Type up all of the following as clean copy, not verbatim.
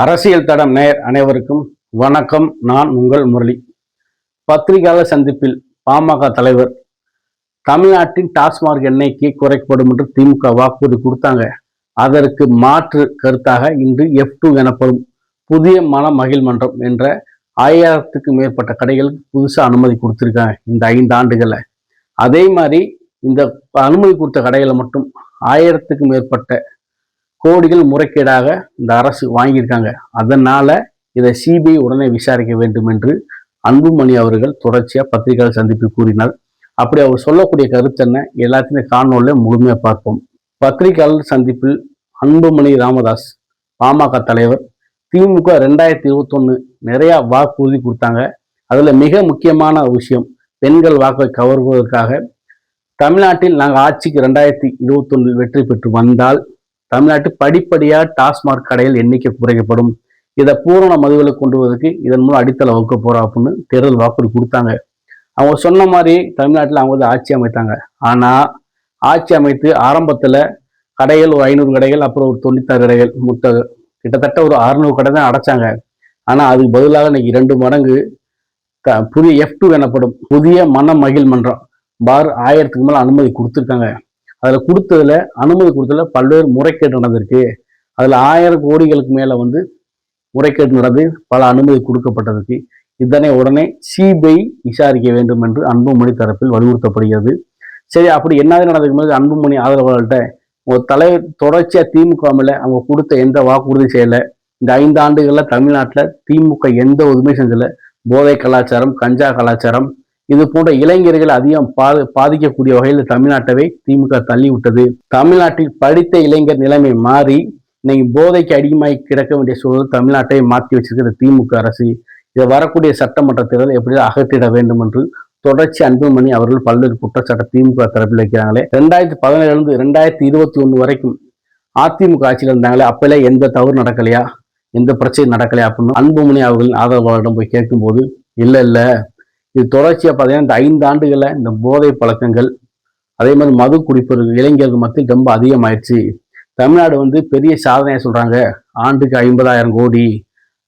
அரசியல் தடம் நேயர் அனைவருக்கும் வணக்கம். நான் உங்கள் முரளி. பத்திரிகையாளர் சந்திப்பில் பாமக தலைவர் தமிழ்நாட்டின் டாஸ்மாக் எண்ணெய்க்கு குறைக்கப்படும் என்று திமுக வாக்குறுதி கொடுத்தாங்க. அதற்கு மாற்று கருத்தாக இன்று F2 எனப்படும் புதிய மன மகிழ்மன்றம் என்ற 1000க்கும் மேற்பட்ட கடைகளுக்கு புதுசாக அனுமதி கொடுத்துருக்காங்க இந்த 5 ஆண்டுகளில். அதே மாதிரி இந்த அனுமதி கொடுத்த கடைகளை மட்டும் 1000க்கும் மேற்பட்ட கோடிகள் முறைகேடாக இந்த அரசு வாங்கியிருக்காங்க. அதனால இதை சிபிஐ உடனே விசாரிக்க வேண்டும் என்று அன்புமணி அவர்கள் தொடர்ச்சியாக பத்திரிகையாளர் சந்திப்பில் கூறினார். அப்படி அவர் சொல்லக்கூடிய கருத்து என்ன எல்லாத்தையுமே காணொலியில் முழுமையாக பார்ப்போம். பத்திரிகையாளர் சந்திப்பில் அன்புமணி ராமதாஸ் பாமக தலைவர் திமுக 2021 நிறைய வாக்குறுதி கொடுத்தாங்க. அதுல மிக முக்கியமான விஷயம் பெண்கள் வாக்கை கவர்வதற்காக தமிழ்நாட்டில் நாங்கள் ஆட்சிக்கு 2021 வெற்றி பெற்று வந்தால் தமிழ்நாட்டில் படிப்படியாக டாஸ்மாக் கடைகள் எண்ணிக்கை குறைக்கப்படும். இதை பூரண மதுவிலை கொண்டு வருவதற்கு இதன் மூலம் அடித்தளம் வகுக்க போறோம் அப்படின்னு தேர்தல் வாக்குறுதி கொடுத்தாங்க. அவங்க சொன்ன மாதிரி தமிழ்நாட்டில் அவங்க வந்து ஆட்சி அமைத்தாங்க. ஆனால் ஆட்சி அமைத்து ஆரம்பத்தில் கடைகள் ஒரு 500 கடைகள், அப்புறம் ஒரு 96 கடைகள், கிட்டத்தட்ட ஒரு 600 கடை தான் அடைச்சாங்க. ஆனால் அதுக்கு பதிலாக இன்னைக்கு 2 மடங்கு புதிய F2 எனப்படும் புதிய மன மகிழ் மன்றம் பார் 1000க்கு மேலே அனுமதி கொடுத்துருக்காங்க. அதில் கொடுத்ததுல அனுமதி கொடுத்ததுல பல்வேறு முறைகேடு நடந்திருக்கு. அதில் 1000 கோடிகளுக்கு மேலே வந்து முறைகேடு நடந்து பல அனுமதி கொடுக்கப்பட்டதுக்கு இதனை உடனே சிபிஐ விசாரிக்க வேண்டும் என்று அன்புமணி தரப்பில் வலியுறுத்தப்படுகிறது. சரி, அப்படி என்னது நடந்துக்கும் போது அன்புமணி ஆதரவாளர்கிட்ட ஒரு தலைவர் தொடர்ச்சியாக திமுக மேல அவங்க கொடுத்த எந்த வாக்குறுதி செய்யலை. இந்த 5 ஆண்டுகளில் தமிழ்நாட்டில் திமுக எந்த உதவியும் செஞ்சல. போதை கலாச்சாரம், கஞ்சா கலாச்சாரம், இது போன்ற இளைஞர்கள் அதிகம் பாதிக்கக்கூடிய வகையில் தமிழ்நாட்டை திமுக தள்ளி விட்டது. தமிழ்நாட்டில் படித்த இளைஞர் நிலைமை மாறி இன்னைக்கு போதைக்கு அடிமையாகி கிடக்க வேண்டிய சூழல் தமிழ்நாட்டை மாற்றி வச்சிருக்கிற திமுக அரசு. இதை வரக்கூடிய சட்டமன்ற தேர்தல் எப்படியாவது அகற்றிட வேண்டும் என்று தொடர்ச்சி அன்புமணி அவர்கள் பல்வேறு குற்றச்சாட்டை திமுக தரப்பில் வைக்கிறாங்களே. 2017 2021 வரைக்கும் அதிமுக ஆட்சியில் இருந்தாங்களே, அப்பெல்லாம் எந்த தவறு நடக்கலையா, எந்த பிரச்சனை நடக்கலையா அப்படின்னு அன்புமணி அவர்களின் ஆதரவாளரிடம் போய் கேட்கும்போது இல்லை, இது தொடர்ச்சியாக பார்த்தீங்கன்னா இந்த 5 ஆண்டுகளில் இந்த போதை பழக்கங்கள், அதே மாதிரி மது குடிப்பவர்கள் இளைஞர்கள் மத்தியில் ரொம்ப அதிகமாயிடுச்சு. தமிழ்நாடு வந்து பெரிய சாதனையாக சொல்கிறாங்க. ஆண்டுக்கு 50,000 கோடி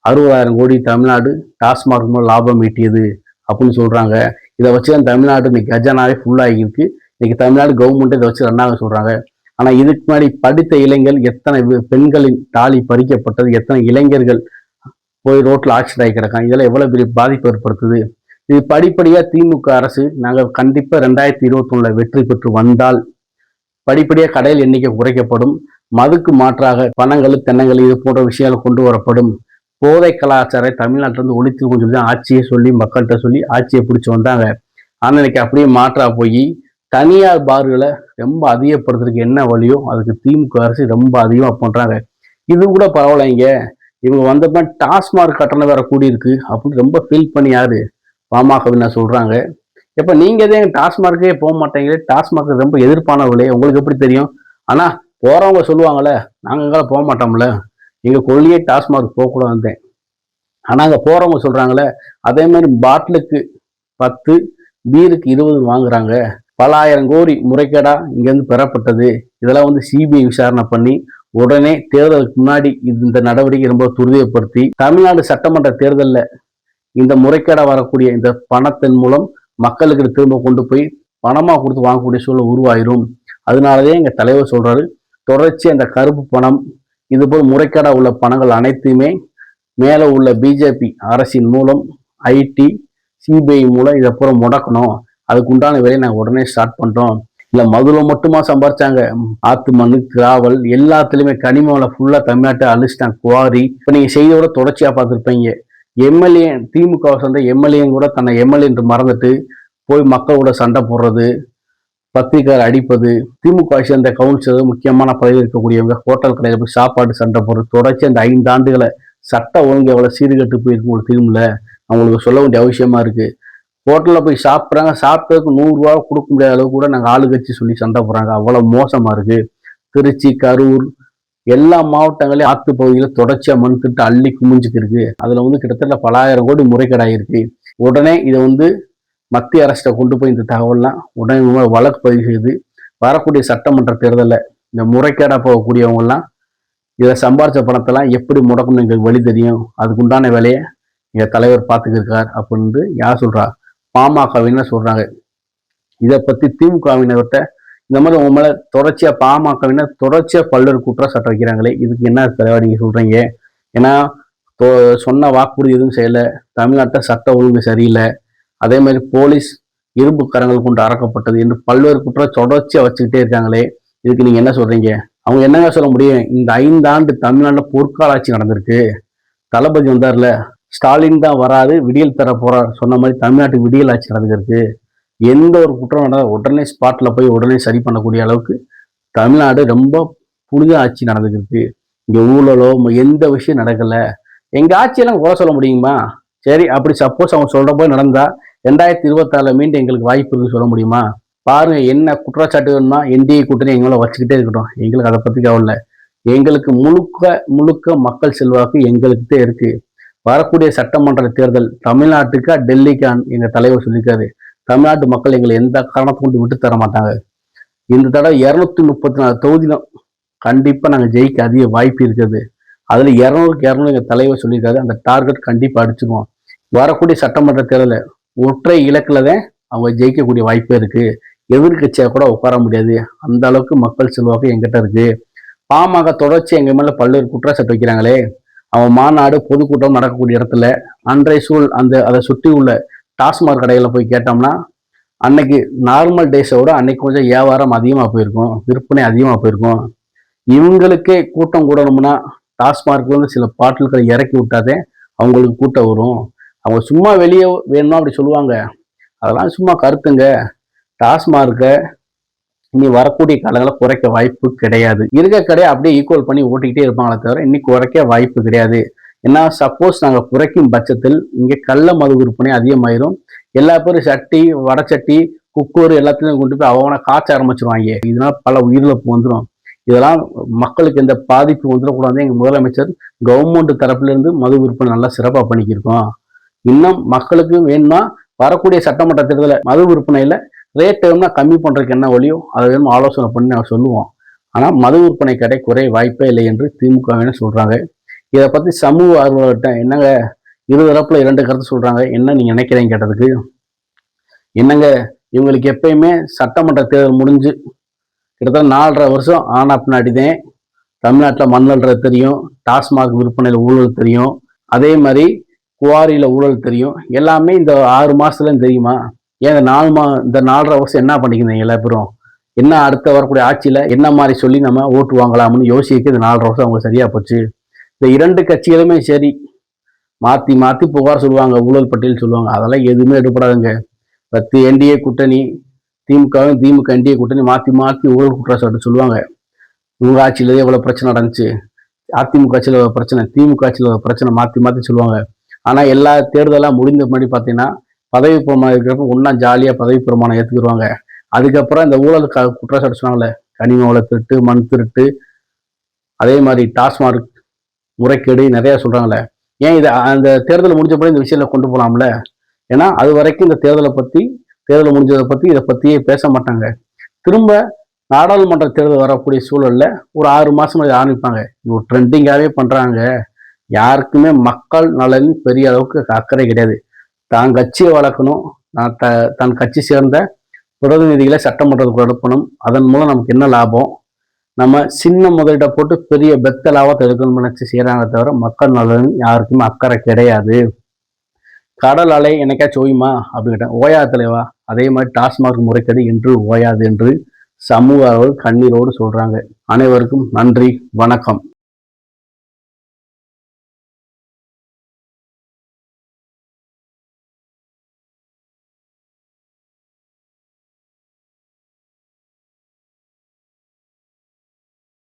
60,000 கோடி தமிழ்நாடு டாஸ்மாக் மூலம் லாபம் ஈட்டியது அப்படின்னு சொல்கிறாங்க. இதை வச்சு தான் தமிழ்நாடு இன்னைக்கு கஜானாவே ஃபுல்லாகிருக்கு. இன்னைக்கு தமிழ்நாடு கவர்மெண்ட் இதை வச்சு ரன்னாக சொல்கிறாங்க. ஆனால் இதுக்கு முன்னாடி படித்த இளைஞர்கள் எத்தனை பெண்களின் தாலி பறிக்கப்பட்டது, எத்தனை இளைஞர்கள் போய் ரோட்டில் ஆக்சிடென்ட் ஆகி கிடக்காங்க. இதெல்லாம் எவ்வளோ பெரிய பாதிப்பு ஏற்படுத்துது. இது படிப்படியாக திமுக அரசு நாங்கள் கண்டிப்பாக 2021 வெற்றி பெற்று வந்தால் படிப்படியாக கடையில் எண்ணிக்கை குறைக்கப்படும். மதுக்கு மாற்றாக பணங்கள், தென்னங்கள், இது போன்ற விஷயங்கள் கொண்டு வரப்படும். போதை கலாச்சார தமிழ்நாட்டிலிருந்து ஒழித்து சொல்லி தான் ஆட்சியை சொல்லி மக்கள்கிட்ட சொல்லி ஆட்சியை பிடிச்சி வந்தாங்க. ஆனால் இன்னைக்கு அப்படியே மாற்றா போய் தனியார் பார்களை ரொம்ப அதிகப்படுத்துறதுக்கு என்ன வழியோ அதுக்கு திமுக அரசு ரொம்ப அதிகமாக பண்ணுறாங்க. இது கூட பரவாயில்லைங்க, இவங்க வந்தப்ப டாஸ்மாக் கட்டணம் வேற கூடியிருக்கு அப்படின்னு ரொம்ப ஃபீல் பண்ணி யாரு பாமகவின்னா சொல்றாங்க. எப்ப நீங்க எதையும் டாஸ்மார்க்கே போக மாட்டேங்கிறே, டாஸ்மாக் ரொம்ப எதிர்ப்பானவர்களே, உங்களுக்கு எப்படி தெரியும்? ஆனா போறவங்க சொல்லுவாங்கல்ல, நாங்க எங்கால போக மாட்டோம்ல, எங்க கொள்ளையே டாஸ்மார்க் போகக்கூடாது வந்தேன். ஆனா அங்க போறவங்க சொல்றாங்களே, அதே மாதிரி பாட்டிலுக்கு 10, பீருக்கு 20 வாங்குறாங்க. பல 1000 கோடி முறைகேடா இங்கேருந்து பெறப்பட்டது. இதெல்லாம் வந்து சிபிஐ விசாரணை பண்ணி உடனே தேர்தலுக்கு முன்னாடி இந்த நடவடிக்கை ரொம்ப துரிதப்படுத்தி தமிழ்நாடு சட்டமன்ற தேர்தலில் இந்த முறைகேடா வரக்கூடிய இந்த பணத்தின் மூலம் மக்களுக்கு திரும்ப கொண்டு போய் பணமாக கொடுத்து வாங்கக்கூடிய சூழல் உருவாயிரும். அதனாலதே எங்க தலைவர் சொல்றாரு, தொடர்ச்சி அந்த கருப்பு பணம், இது போல் முறைகேடா உள்ள பணங்கள் அனைத்துமே மேலே உள்ள பிஜேபி அரசின் மூலம் ஐடி சிபிஐ மூலம் இதை பூரா முடக்கணும். அதுக்கு உண்டான வேலையை நாங்கள் உடனே ஸ்டார்ட் பண்றோம். இல்லை மதுரை மட்டுமா சம்பாரிச்சாங்க, ஆத்து மண், கிராவல் எல்லாத்துலேயுமே கனிமலை ஃபுல்லா தமிழ்நாட்டை அழிச்சிட்டாங்க, குவாரி. இப்போ நீங்க செய்தியோட தொடர்ச்சியா பார்த்துருப்பீங்க. எம்எல்ஏ திமுக சேர்ந்த எம்எல்ஏயும் கூட தன்னை எம்எல்ஏ என்று மறந்துட்டு போய் மக்களோட சண்டை போடுறது, பத்திரிகையாளர் அடிப்பது, திமுக சேர்ந்த கவுன்சிலர் முக்கியமான பதவி இருக்கக்கூடியவங்க ஹோட்டல் கடையில் போய் சாப்பாடு சண்டை போடுறது, தொடர்ச்சி அந்த 5 ஆண்டுகளை சட்ட ஒழுங்கு எவ்வளவு சீர்கட்டு போயிருக்கு உங்களுக்கு தெரியுமில்ல. அவங்களுக்கு சொல்ல வேண்டிய அவசியமா இருக்கு. ஹோட்டலில் போய் சாப்பிட்றாங்க, சாப்பிட்டதுக்கு 100 ரூபா கொடுக்க முடியாத அளவு கூட நாங்கள் ஆளுங்கட்சி சொல்லி சண்டை போடுறாங்க. அவ்வளவு மோசமா இருக்கு. திருச்சி, கரூர் எல்லா மாவட்டங்களையும் ஆத்து பகுதியில் தொடர்ச்சியா மண் திட்டு அள்ளி குமிஞ்சுக்கு இருக்கு. அதுல வந்து கிட்டத்தட்ட பல 1000 கோடி முறைகேடாயிருக்கு. உடனே இதை வந்து மத்திய அரசிட்ட கொண்டு போய் இந்த தகவல்லாம் உடனே வழக்கு பதிவு செய்து வரக்கூடிய சட்டமன்ற தேர்தலில் இந்த முறைகேடா போகக்கூடியவங்க எல்லாம் இதை சம்பாரிச்ச பணத்தெல்லாம் எப்படி முடக்கணும் எங்களுக்கு வழி தெரியும், அதுக்குண்டான வேலையை எங்க தலைவர் பார்த்துக்கிருக்கார் அப்படின்னு யார் சொல்றா? பாமகவினர் சொல்றாங்க. இதை பத்தி திமுகவினர்கிட்ட இந்த மாதிரி உங்க மேல தொடர்ச்சியா பாமகவினர் தொடர்ச்சியா பல்வேறு குற்றச்சாட்டு வைக்கிறாங்களே, இதுக்கு என்ன தலைவர் நீங்க சொல்றீங்க? ஏன்னா சொன்ன வாக்குறுதி எதுவும் செய்யல, தமிழ்நாட்டை சட்ட ஒழுங்கு சரியில்லை, அதே மாதிரி போலீஸ் இரும்பு கரங்கள் கொண்டு அறக்கப்பட்டது என்று பல்வேறு குற்றம் தொடர்ச்சியா வச்சுக்கிட்டே இருக்காங்களே, இதுக்கு நீங்க என்ன சொல்றீங்க? அவங்க என்னங்க சொல்ல முடியும்? இந்த 5 ஆண்டு தமிழ்நாட்டில் பொற்கால ஆட்சி நடந்திருக்கு. தளபதி வந்தார்ல, ஸ்டாலின் தான் வராது விடியல் தர போறார் சொன்ன மாதிரி தமிழ்நாட்டுக்கு விடியல் ஆட்சி நடந்திருக்கு. எந்த ஒரு குற்றம் நடந்தால் உடனே ஸ்பாட்ல போய் உடனே சரி பண்ணக்கூடிய அளவுக்கு தமிழ்நாடு ரொம்ப புனித ஆட்சி நடந்துருக்கு. இங்க ஊழலோ எந்த விஷயம் நடக்கல. எங்க ஆட்சியெல்லாம் குறை சொல்ல முடியுமா? சரி, அப்படி சப்போஸ் அவங்க சொல்ற போய் நடந்தா 2024 மீண்டும் எங்களுக்கு வாய்ப்பு இருக்குன்னு சொல்ல முடியுமா? பாருங்க, என்ன குற்றச்சாட்டு வேணும்னா என்டிஏ கூட்டணி எங்களை வச்சுக்கிட்டே இருக்கட்டும், எங்களுக்கு அதை பத்தி கவலை. எங்களுக்கு முழுக்க முழுக்க மக்கள் செல்வாக்கு எங்களுக்கு இருக்கு. வரக்கூடிய சட்டமன்ற தேர்தல் தமிழ்நாட்டுக்கா டெல்லிக்கா எங்க தலைவர் சொல்லியிருக்காரு. தமிழ்நாட்டு மக்கள் எங்களை எந்த காரணத்தை கொண்டு விட்டு தர மாட்டாங்க. இந்த தடவை 234 தொகுதியிலும் கண்டிப்பா நாங்க ஜெயிக்க அதிக வாய்ப்பு இருக்குது. அதுல 200க்கு 200 எங்க தலைவர் சொல்லியிருக்காரு. அந்த டார்கெட் கண்டிப்பா அடிச்சுக்குவோம். வரக்கூடிய சட்டமன்ற தேர்தல ஒற்றை இலக்குல தான் அவங்க ஜெயிக்கக்கூடிய வாய்ப்பே இருக்கு. எதிர்கட்சியா கூட உட்கார முடியாது, அந்த அளவுக்கு மக்கள் செல்வாக்கு எங்கிட்ட இருக்கு. பாமக தொடர்ச்சி எங்க மேல பல்வேறு குற்றச்சாட்டு வைக்கிறாங்களே, அவன் மாநாடு பொதுக்கூட்டம் நடக்கக்கூடிய இடத்துல அன்றைய சூழ் அதை சுற்றி உள்ள டாஸ்மாக் கடைகளில் போய் கேட்டோம்னா அன்னைக்கு நார்மல் டேஸோட அன்னைக்கு கொஞ்சம் வியாபாரம் அதிகமாக போயிருக்கும், விற்பனை அதிகமாக போயிருக்கும். இவங்களுக்கே கூட்டம் கூடணும்னா டாஸ்மார்க்ல வந்து சில பாட்டில்களை இறக்கி விட்டாதே அவங்களுக்கு கூட்டம் வரும். அவங்க சும்மா வெளியே வேணும்னா அப்படி சொல்லுவாங்க, அதெல்லாம் சும்மா கருத்துங்க. டாஸ்மார்க்கை இனி வரக்கூடிய காலங்களில் குறைக்க வாய்ப்பு கிடையாது. இருக்க கடையை அப்படியே ஈக்குவல் பண்ணி ஓட்டிக்கிட்டே இருப்பாங்களே தவிர இன்னைக்கு குறைக்க வாய்ப்பு கிடையாது. ஏன்னா சப்போஸ் நாங்கள் குறைக்கும் பட்சத்தில் இங்கே கள்ள மது விற்பனை அதிகமாயிரும். எல்லா பேரும் சட்டி வடச்சட்டி குக்கர் எல்லாத்தையும் கொண்டு போய் அவனை காய்ச்ச ஆரம்பிச்சிருவாங்க. இதனால பல உயிரிழப்பு வந்துடும். இதெல்லாம் மக்களுக்கு எந்த பாதிப்பு வந்துடக்கூடாது. எங்கள் முதலமைச்சர் கவர்மெண்ட் தரப்புலேருந்து மது விற்பனை நல்லா சிறப்பாக பண்ணிக்கிருக்கோம். இன்னும் மக்களுக்கு வேணும்னா வரக்கூடிய சட்டமன்ற தேர்தலில் மது விற்பனையில் ரேட் வேணும்னா கம்மி பண்ணுறதுக்கு என்ன வழியோ அதை வேணும் ஆலோசனை பண்ணி நாங்கள் சொல்லுவோம். ஆனால் மது விற்பனை கடை குறைய வாய்ப்பே இல்லை என்று திமுகவினர் சொல்கிறாங்க. இதை பற்றி சமூக ஆர்வலர்கிட்ட என்னங்க இருதரப்புல 2 கருத்து சொல்கிறாங்க, என்ன நீங்கள் நினைக்கிறீங்க கேட்டதுக்கு, என்னங்க இவங்களுக்கு எப்பயுமே சட்டமன்ற தேர்தல் முடிஞ்சு கிட்டத்தட்ட 4.5 வருஷம் ஆனா பின்னாடிதான் தமிழ்நாட்டில் மண்ணல்றது தெரியும், டாஸ்மாக் விற்பனையில் ஊழல் தெரியும், அதே மாதிரி குவாரியில் ஊழல் தெரியும். எல்லாமே இந்த 6 மாசத்துல தெரியுமா? ஏன் இந்த 4.5 வருஷம் என்ன பண்ணிக்கிறீங்க எல்லா பேரும்? என்ன அடுத்த வரக்கூடிய ஆட்சியில் என்ன மாதிரி சொல்லி நம்ம ஓட்டு வாங்கலாம்னு யோசிக்க இந்த 4.5 வருஷம் அவங்க சரியா போச்சு. இந்த 2 கட்சிகளுமே சரி மாற்றி மாற்றி புகார் சொல்லுவாங்க, ஊழல் பட்டியல் சொல்லுவாங்க, அதெல்லாம் எதுவுமே எடுப்படாதுங்க. 10 என்டிஏ கூட்டணி திமுக என்டிஏ கூட்டணி மாற்றி மாற்றி ஊழல் குற்றச்சாட்டு சொல்லுவாங்க. இவங்க ஆட்சியிலேயே இவ்வளவு பிரச்சனை நடந்துச்சு, அதிமுக ஆட்சியில் பிரச்சனை, திமுக ஆட்சியில் பிரச்சனை மாற்றி மாற்றி சொல்லுவாங்க. ஆனால் எல்லா தேர்தலாம் முடிந்த முன்னாடி பார்த்தீங்கன்னா பதவி பிரமாணம் இருக்கிறப்ப ஒன்றா ஜாலியாக பதவி பிரமாணம் ஏற்றுக்குருவாங்க. அதுக்கப்புறம் இந்த ஊழல் குற்றச்சாட்டு சொன்னாங்களே, கனிம வள திருட்டு, மண் திருட்டு, அதே மாதிரி டாஸ்மாக் முறைகேடு நிறைய சொல்றாங்களே, ஏன் இதை அந்த தேர்தல் முடிஞ்சப்படி இந்த விஷயத்துல கொண்டு போகலாம்ல? ஏன்னா அது வரைக்கும் இந்த தேர்தல் முடிஞ்சதை பத்தி இதை பத்தியே பேச மாட்டாங்க. திரும்ப நாடாளுமன்ற தேர்தல் வரக்கூடிய சூழல்ல ஒரு 6 மாசம் ஆரம்பிப்பாங்க. இது ஒரு ட்ரெண்டிங்காவே பண்றாங்க. யாருக்குமே மக்கள் நலன் பெரிய அளவுக்கு அக்கறை கிடையாது. தான் கட்சியை வளர்க்கணும், தன் கட்சி சேர்ந்த பிரதிநிதிகளை சட்டமன்றத்துக்கு அனுப்பணும், அதன் மூலம் நமக்கு என்ன லாபம், நம்ம சின்ன முதலீட்டை போட்டு பெரிய பெத்த லாபத்தை எடுக்கணும்னு நினைச்சு செய்யறாங்க தவிர மக்கள் நலன் யாருக்குமே அக்கறை கிடையாது. கடல் அலை என்னைக்காச்சும் ஓயுமா அப்படின்ட்டேன், ஓயாது தலைவா. அதே மாதிரி டாஸ்மாக் முறைகேடு என்று ஓயாது என்று சமூக கண்ணீரோடு சொல்றாங்க. அனைவருக்கும் நன்றி, வணக்கம்.